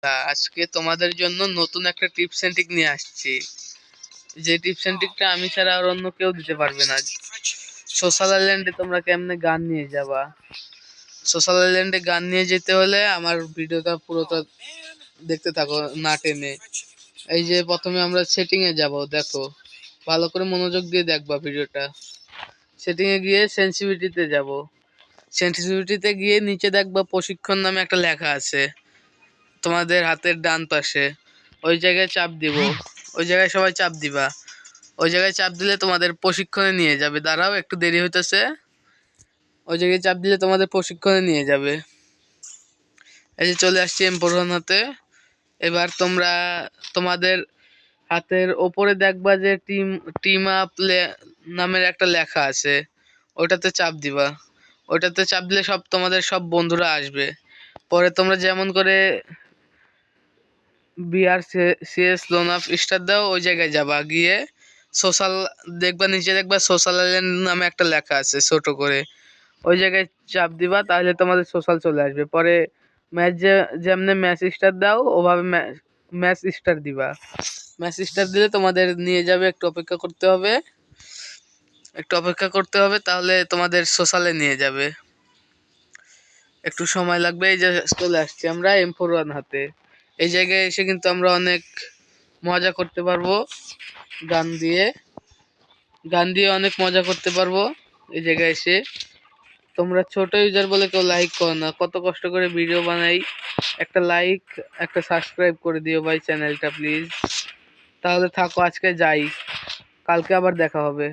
আজকে তোমাদের জন্য নতুন একটা টিপস এন্ড ট্রিক নিয়ে আসছি। যে টিপস এন্ড ট্রিকটা আমি ছাড়া আর অন্য কেউ দিতে পারবে না। সোশ্যাল আইল্যান্ডে তোমরা কেমনে গান নিয়ে যাবা? সোশ্যাল আইল্যান্ডে গান নিয়ে যেতে হলে আমার ভিডিওটা পুরোটা দেখতে থাকো, না টেনে। এই যে প্রথমে আমরা সেটিং এ যাব, দেখো ভালো করে মনোযোগ দিয়ে দেখবা ভিডিওটা। সেটিং এ গিয়ে সেনসিটিভিটিতে যাব। সেনসিটিভিটিতে গিয়ে নিচে দেখবা প্রশিক্ষণ নামে একটা লেখা আছে তোমাদের হাতের ডান পাশে। ওই জায়গায় চাপ দিব, ওই জায়গায় সবাই চাপ দিবা। ওই জায়গায় চাপ দিলে তোমাদের প্রশিক্ষণে নিয়ে যাবে। দাঁড়াও, একটু দেরি হইতেছে। ওই জায়গায় চাপ দিলে তোমাদের প্রশিক্ষণে নিয়ে যাবে। এই যে চলে আসছি M4 হাতে। এবার তোমরা তোমাদের হাতের ওপরে দেখবা যে টিম টিম আপ নামের একটা লেখা আছে, ওটাতে চাপ দিবা। ওটাতে চাপ দিলে তোমাদের সব বন্ধুরা আসবে। পরে তোমরা যেমন করে বিআর সিএস লোন অফ স্টার দাও, ওই জায়গায় যাবা। গিয়ে সোশ্যাল দেখবা, নিচে দেখবা সোশ্যাল আইল্যান্ড নামে একটা লেখা আছে ছোট করে, ওই জায়গায় চাপ দিবা। তাহলে তোমাদের সোশ্যাল চলে আসবে। পরে ম্যাচ যেমনে ম্যাচ স্টার দাও, ওভাবে ম্যাচ স্টার দিবা। ম্যাচ স্টার দিলে তোমাদের নিয়ে যাবে। একটু অপেক্ষা করতে হবে, একটু অপেক্ষা করতে হবে, তাহলে তোমাদের সোশ্যালে নিয়ে যাবে। একটু সময় লাগবে। এই যে চলে আসছি আমরা M4 হাতে। এই জায়গায় এসে কিন্তু আমরা অনেক মজা করতে পারবো। গান দিয়ে গান দিয়ে অনেক মজা করতে পারবো এই জায়গায় এসে। তোমরা ছোট ইউজার বলে কেউ লাইক করো না, কত কষ্ট করে ভিডিও বানাই। একটা লাইক, একটা সাবস্ক্রাইব করে দিও ভাই চ্যানেলটা প্লিজ। তাহলে থাকো, আজকে যাই, কালকে আবার দেখা হবে।